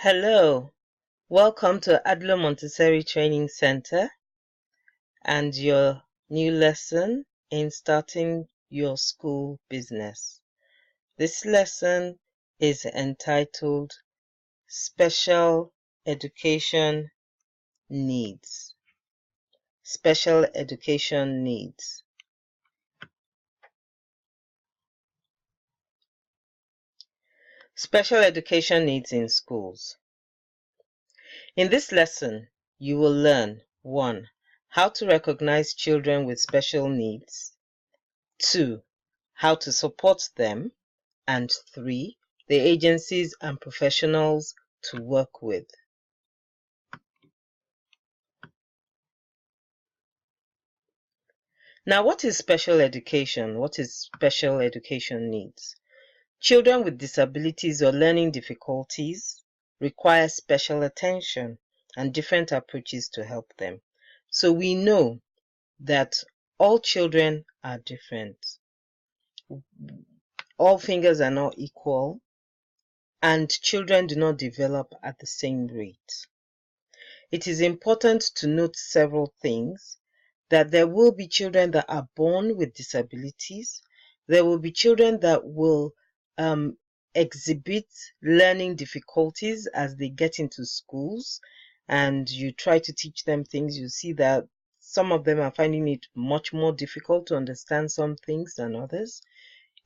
Hello, welcome to Adler Montessori Training Center and your new lesson in starting your school business. This lesson is entitled Special Education Needs. Special Education Needs. Special education needs in schools. In this lesson, you will learn 1. How to recognize children with special needs. 2. How to support them. And 3. The agencies and professionals to work with. Now, what is special education? What is special education needs? Children with disabilities or learning difficulties require special attention and different approaches to help them. So we know that all children are different. All fingers are not equal, and children do not develop at the same rate. It is important to note several things: that there will be children that are born with disabilities. There will be children that will exhibit learning difficulties as they get into schools, and you try to teach them things. You see that some of them are finding it much more difficult to understand some things than others.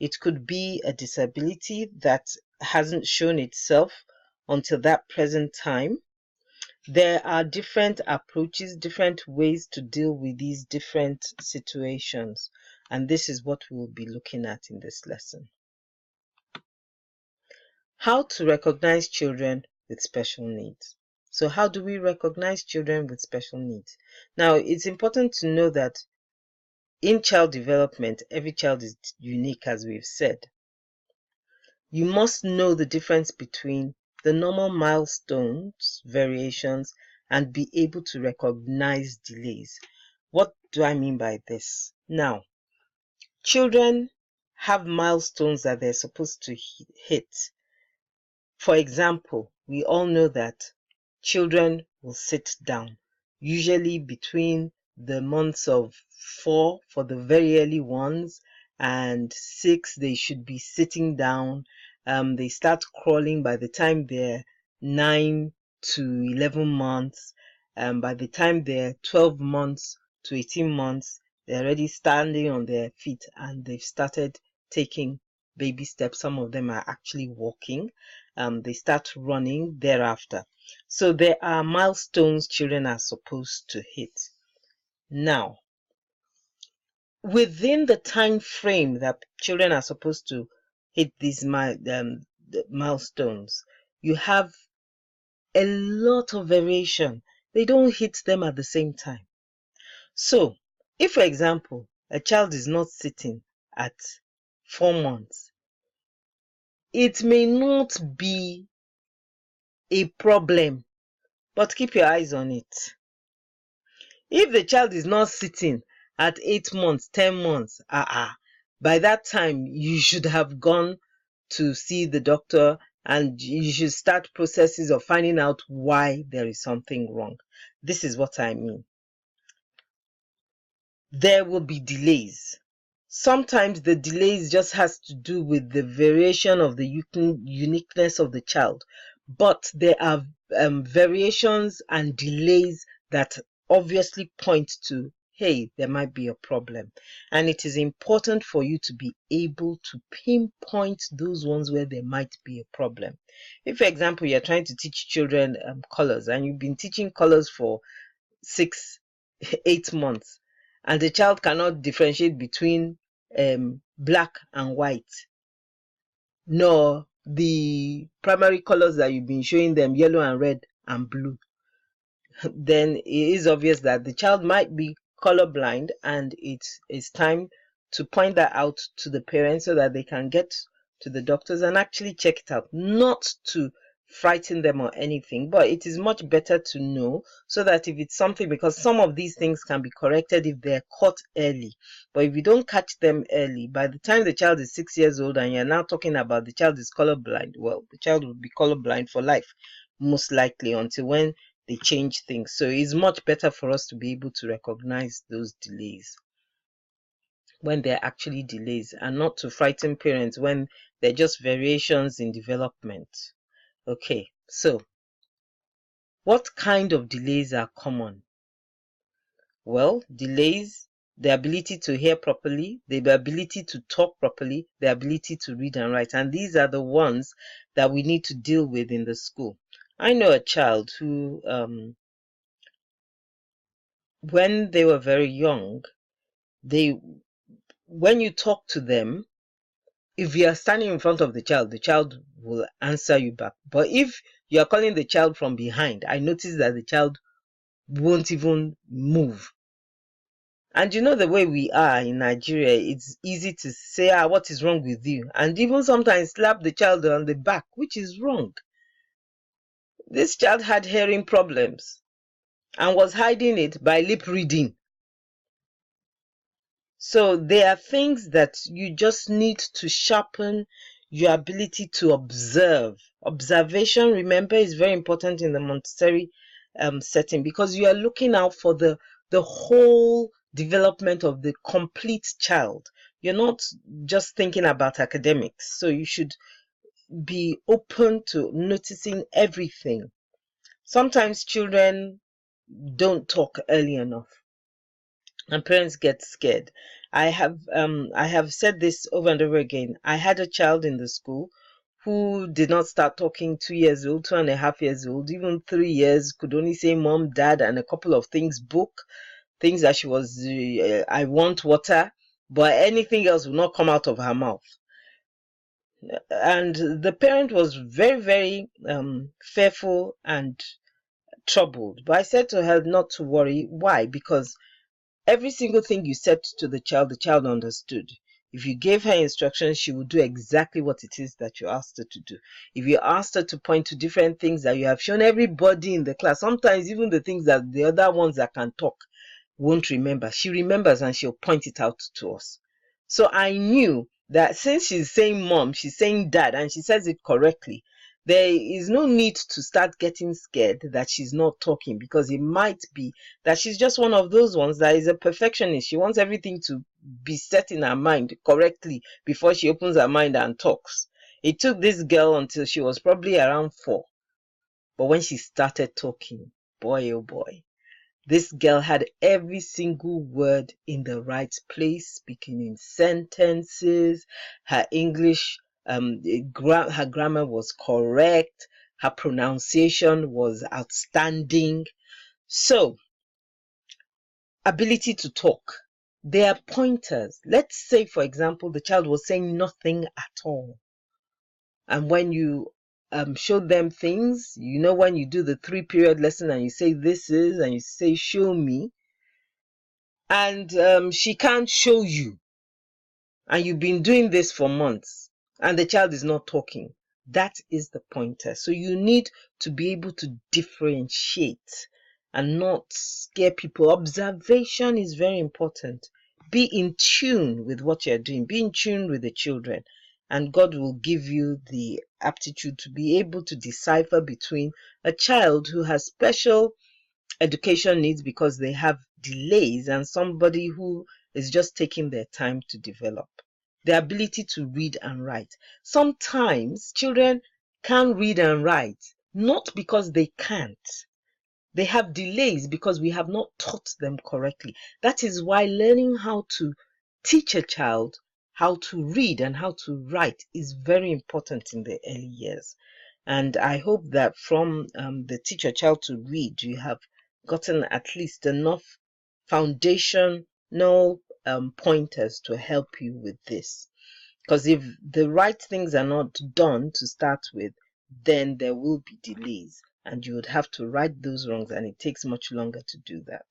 It could be a disability that hasn't shown itself until that present time. There are different approaches, different ways to deal with these different situations, and this is what we will be looking at in this lesson. How to recognize children with special needs. So how do we recognize children with special needs? Now, it's important to know that in child development, every child is unique, as we've said. You must know the difference between the normal milestones, variations, and be able to recognize delays. What do I mean by this? Now, children have milestones that they're supposed to hit. For example, we all know that children will sit down, usually between the months of 4 for the very early ones and 6, they should be sitting down. They start crawling by the time they're 9 to 11 months. By the time they're 12 months to 18 months, they're already standing on their feet and they've started taking baby steps. Some of them are actually walking. They start running thereafter. So there are milestones children are supposed to hit. Now, within the time frame that children are supposed to hit these milestones, you have a lot of variation. They don't hit them at the same time. So, if, for example, a child is not sitting at 4 months, it may not be a problem, but keep your eyes on it. If the child is not sitting at 8 months, 10 months, by that time you should have gone to see the doctor and you should start processes of finding out why there is something wrong. This is what I mean. There will be delays. Sometimes the delays just has to do with the variation of the uniqueness of the child, but there are variations and delays that obviously point to, hey, there might be a problem. And it is important for you to be able to pinpoint those ones where there might be a problem. If, for example, you're trying to teach children colors and you've been teaching colors for 6, 8 months, and the child cannot differentiate between black and white, nor the primary colors that you've been showing them, yellow and red and blue, then it is obvious that the child might be colorblind, and it is time to point that out to the parents so that they can get to the doctors and actually check it out. Not to frighten them or anything, but it is much better to know, so that if it's something, because some of these things can be corrected if they're caught early, but if you don't catch them early, by the time the child is 6 years old and you're now talking about the child is colorblind, well, the child will be colorblind for life most likely, until when they change things. So it's much better for us to be able to recognize those delays when they're actually delays, and not to frighten parents when they're just variations in development. Okay, so what kind of delays are common? Well, delays, the ability to hear properly, the ability to talk properly, the ability to read and write. And these are the ones that we need to deal with in the school. I know a child who, when they were very young, when you talk to them, if you are standing in front of the child will answer you back. But if you are calling the child from behind, I notice that the child won't even move. And you know the way we are in Nigeria, it's easy to say, what is wrong with you? And even sometimes slap the child on the back, which is wrong. This child had hearing problems and was hiding it by lip reading. So there are things that you just need to sharpen your ability to observe. Observation, remember, is very important in the Montessori setting, because you are looking out for the whole development of the complete child. You're not just thinking about academics. So you should be open to noticing everything. Sometimes children don't talk early enough, and parents get scared. I have said this over and over again. I had a child in the school who did not start talking 2 years old, 2.5 years old, even 3 years, could only say mom, dad, and a couple of things, book, things that she was, I want water, but anything else would not come out of her mouth. And the parent was very, very fearful and troubled. But I said to her not to worry. Why? Because every single thing you said to the child understood. If you gave her instructions, she would do exactly what it is that you asked her to do. If you asked her to point to different things that you have shown everybody in the class, sometimes even the things that the other ones that can talk won't remember, she remembers and she'll point it out to us. So I knew that since she's saying mom, she's saying dad, and she says it correctly, there is no need to start getting scared that she's not talking, because it might be that she's just one of those ones that is a perfectionist. She wants everything to be set in her mind correctly before she opens her mind and talks. It took this girl until she was probably around 4. But when she started talking, boy, oh boy, this girl had every single word in the right place, speaking in sentences. Her English, her grammar was correct. Her pronunciation was outstanding. So, ability to talk. There are pointers. Let's say, for example, the child was saying nothing at all. And when you showed them things, you know, when you do the 3-period lesson and you say this is, and you say show me, and she can't show you, and you've been doing this for months, and the child is not talking, that is the pointer. So you need to be able to differentiate and not scare people. Observation is very important. Be in tune with what you're doing. Be in tune with the children, and God will give you the aptitude to be able to decipher between a child who has special education needs because they have delays and somebody who is just taking their time to develop. The ability to read and write. Sometimes children can read and write, not because they can't. They have delays because we have not taught them correctly. That is why learning how to teach a child how to read and how to write is very important in the early years. And I hope that from the Teach Your Child to Read, you have gotten at least enough foundational pointers to help you with this. Because if the right things are not done to start with, then there will be delays, and you would have to right those wrongs, and it takes much longer to do that.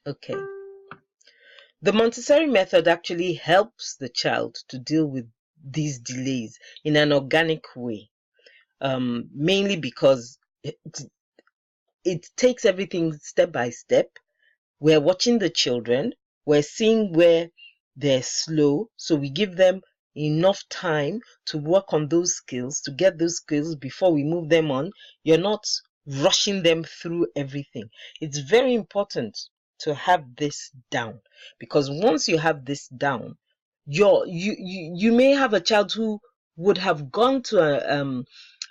Okay. The Montessori method actually helps the child to deal with these delays in an organic way, mainly because it takes everything step by step. We're watching the children, we're seeing where they're slow, so we give them enough time to work on those skills, to get those skills before we move them on. You're not rushing them through everything. It's very important to have this down, because once you have this down, you may have a child who would have gone to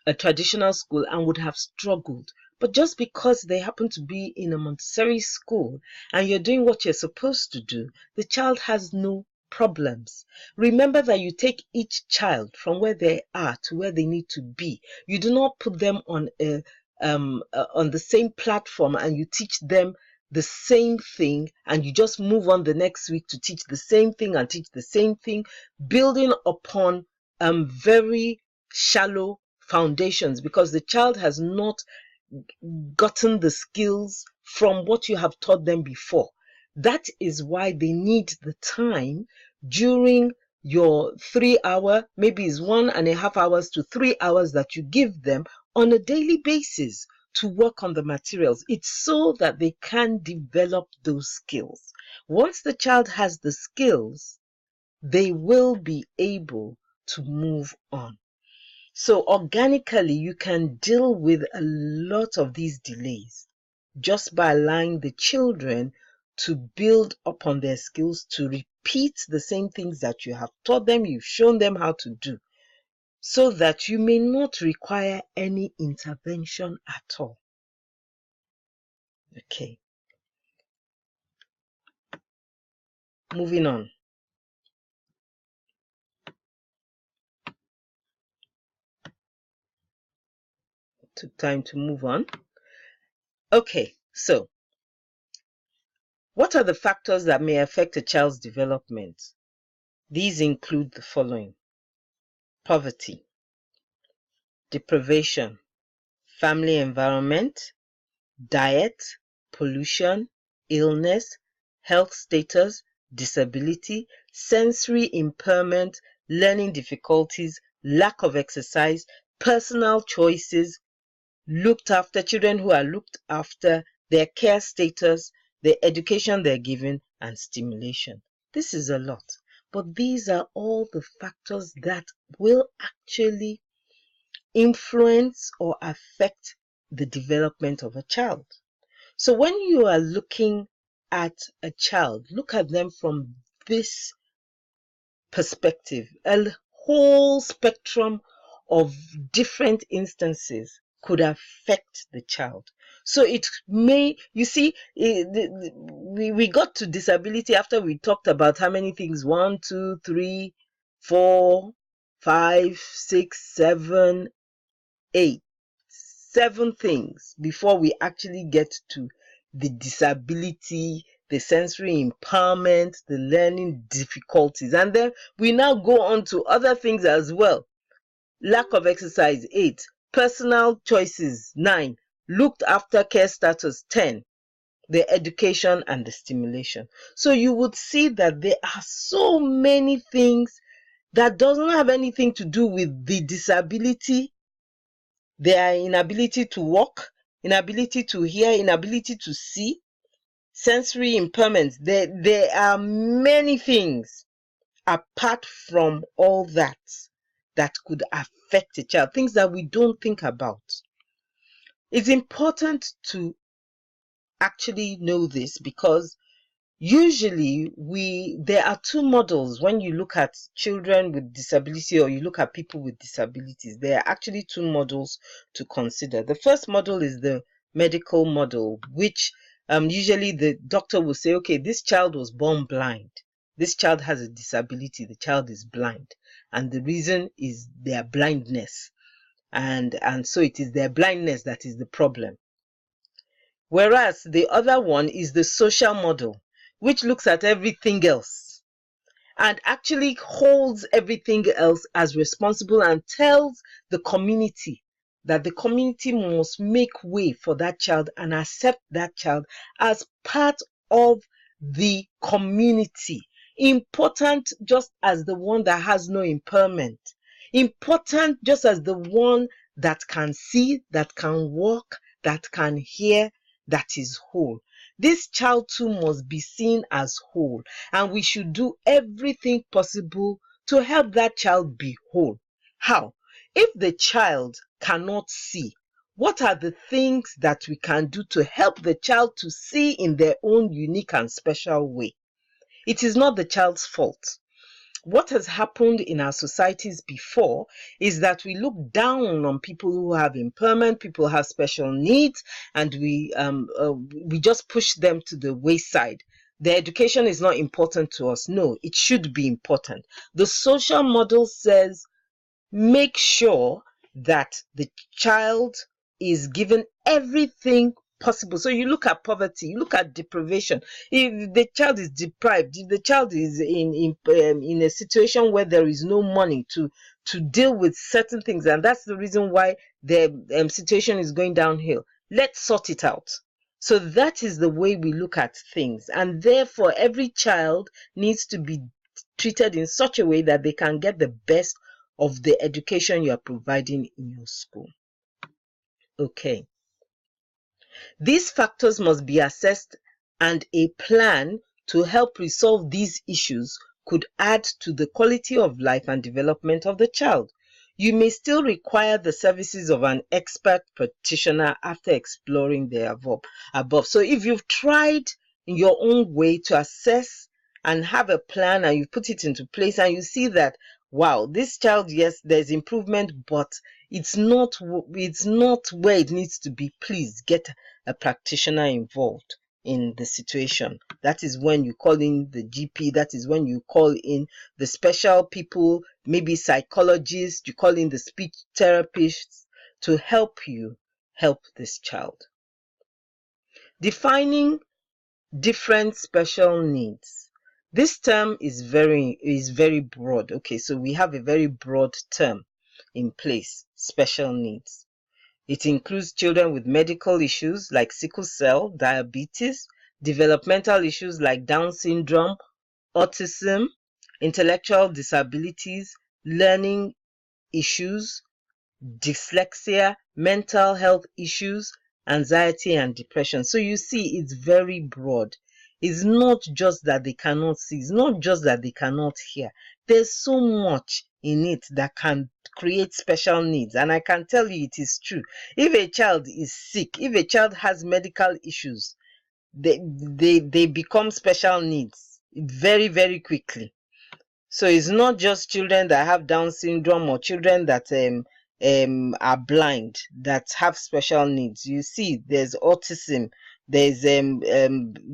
a traditional school and would have struggled. But just because they happen to be in a Montessori school and you're doing what you're supposed to do, the child has no problems. Remember that you take each child from where they are to where they need to be. You do not put them on the same platform and you teach them the same thing and you just move on the next week to teach the same thing and teach the same thing, building upon very shallow foundations, because the child has not gotten the skills from what you have taught them before. That is why they need the time during your 3 hour, maybe it's 1.5 hours to 3 hours that you give them on a daily basis to work on the materials. It's so that they can develop those skills. Once the child has the skills, they will be able to move on. So organically, you can deal with a lot of these delays just by allowing the children to build upon their skills, to repeat the same things that you have taught them, you've shown them how to do, so that you may not require any intervention at all. Okay. Moving on. Took time to move on. Okay, so what are the factors that may affect a child's development? These include the following: poverty, deprivation, family environment, diet, pollution, illness, health status, disability, sensory impairment, learning difficulties, lack of exercise, personal choices, children who are looked after, their care status, the education they're given, and stimulation. This is a lot, but these are all the factors that will actually influence or affect the development of a child. So when you are looking at a child, look at them from this perspective. A whole spectrum of different instances could affect the child. So it may, you see, we got to disability after we talked about how many things: 1, 2, 3, 4, 5, 6, 7, 8. 7 things before we actually get to the disability, the sensory impairment, the learning difficulties. And then we now go on to other things as well. Lack of exercise, 8. Personal choices, 9. Looked after care status, 10. The education and the stimulation. So you would see that there are so many things that doesn't have anything to do with the disability, their inability to walk, inability to hear, inability to see, sensory impairments. There are many things apart from all that that could affect a child, things that we don't think about. It's important to actually know this, because usually there are 2 models when you look at children with disability or you look at people with disabilities. There are actually 2 models to consider. The first model is the medical model, which usually the doctor will say, okay, this child was born blind. This child has a disability. The child is blind. And the reason is their blindness. And so it is their blindness that is the problem. Whereas the other one is the social model, which looks at everything else and actually holds everything else as responsible and tells the community that the community must make way for that child and accept that child as part of the community. Important just as the one that has no impairment. Important just as the one that can see, that can walk, that can hear, that is whole. This child too must be seen as whole, and we should do everything possible to help that child be whole. How? If the child cannot see, what are the things that we can do to help the child to see in their own unique and special way? It is not the child's fault. What has happened in our societies before is that we look down on people who have impairment, people who have special needs, and we just push them to the wayside. Their education is not important to us. No, it should be important. The social model says make sure that the child is given everything possible. So you look at poverty, you look at deprivation. If the child is deprived, if the child is in a situation where there is no money to deal with certain things, and that's the reason why the situation is going downhill, let's sort it out. So that is the way we look at things, and therefore every child needs to be treated in such a way that they can get the best of the education you are providing in your school. Okay. These factors must be assessed, and a plan to help resolve these issues could add to the quality of life and development of the child. You may still require the services of an expert practitioner after exploring the above. So if you've tried in your own way to assess and have a plan and you put it into place and you see that, wow, this child, yes, there's improvement, but it's not where it needs to be, please get a practitioner involved in the situation. That is when you call in the GP, that is when you call in the special people, maybe psychologists, you call in the speech therapists to help you help this child. Defining different special needs. This term is very broad. Okay, so we have a very broad term in place, special needs. It includes children with medical issues like sickle cell, diabetes, developmental issues like Down syndrome, autism, intellectual disabilities, learning issues, dyslexia, mental health issues, anxiety and depression. So you see, it's very broad. It's not just that they cannot see, it's not just that they cannot hear. There's so much in it that can create special needs, and I can tell you it is true. If a child is sick, if a child has medical issues, they become special needs very, very quickly. So it's not just children that have Down syndrome or children that are blind that have special needs. You see, there's autism, there's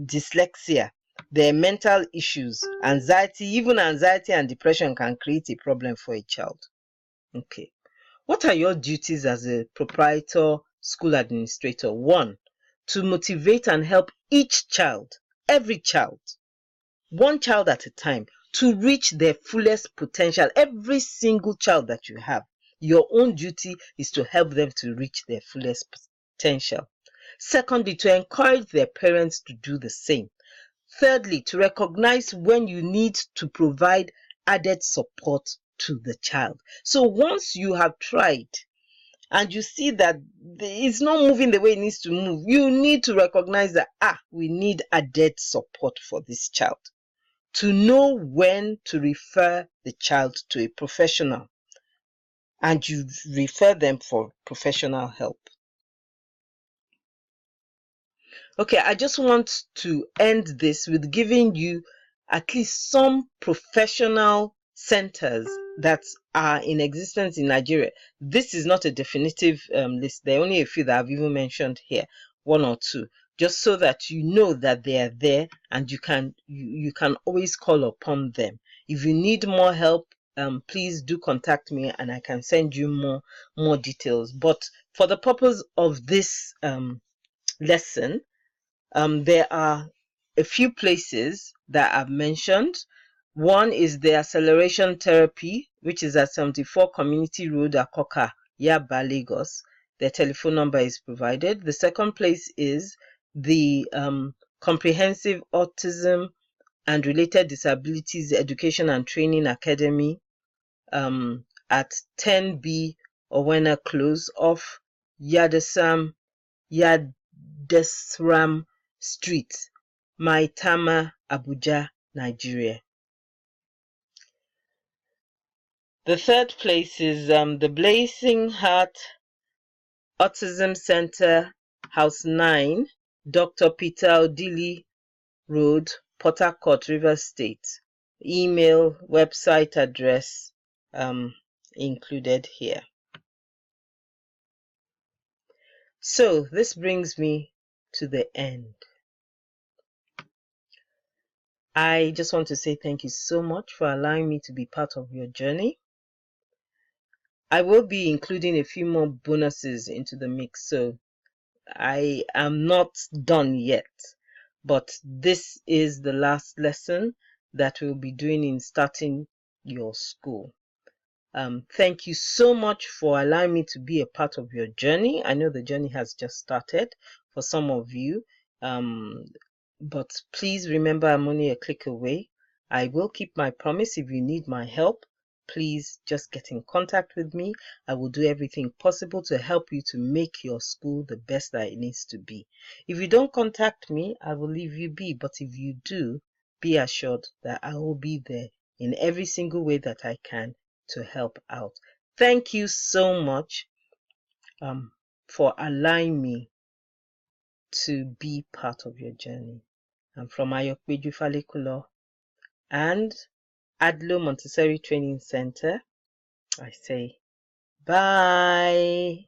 dyslexia, there are mental issues, anxiety. Even anxiety and depression can create a problem for a child. Okay. What are your duties as a proprietor school administrator? 1, to motivate and help each child, every child, one child at a time, to reach their fullest potential. Every single child that you have, your own duty is to help them to reach their fullest potential. Secondly, to encourage their parents to do the same. Thirdly, to recognize when you need to provide added support to the child. So once you have tried and you see that it's not moving the way it needs to move, you need to recognize that, we need added support for this child. To know when to refer the child to a professional, and you refer them for professional help. Okay, I just want to end this with giving you at least some professional centers that are in existence in Nigeria. This is not a definitive list. There are only a few that I've even mentioned here, 1 or 2, just so that you know that they are there and you can always call upon them. If you need more help, please do contact me and I can send you more details. But for the purpose of this lesson, there are a few places that I've mentioned. One is the acceleration therapy, which is at 74 Community Road, Akoka, Yaba, Lagos. Their telephone number is provided. The second place is the Comprehensive Autism and Related Disabilities Education and Training Academy at 10B Owena Close off Yadesram Street, Maitama, Abuja, Nigeria. The third place is the Blazing Heart Autism Center, House 9, Dr. Peter Odili Road, Port Harcourt, Rivers State. Email, website address included here. So this brings me to the end. I just want to say thank you so much for allowing me to be part of your journey. I will be including a few more bonuses into the mix, so I am not done yet. But this is the last lesson that we'll be doing in starting your school. Thank you so much for allowing me to be a part of your journey. I know the journey has just started for some of you, but please remember I'm only a click away. I will keep my promise. If you need my help, please just get in contact with me. I will do everything possible to help you to make your school the best that it needs to be. If you don't contact me, I will leave you be, but if you do, be assured that I will be there in every single way that I can to help out. Thank you so much for allowing me to be part of your journey. I'm from Ayokbeju Falekulo and Adlo Montessori Training Center. I say bye.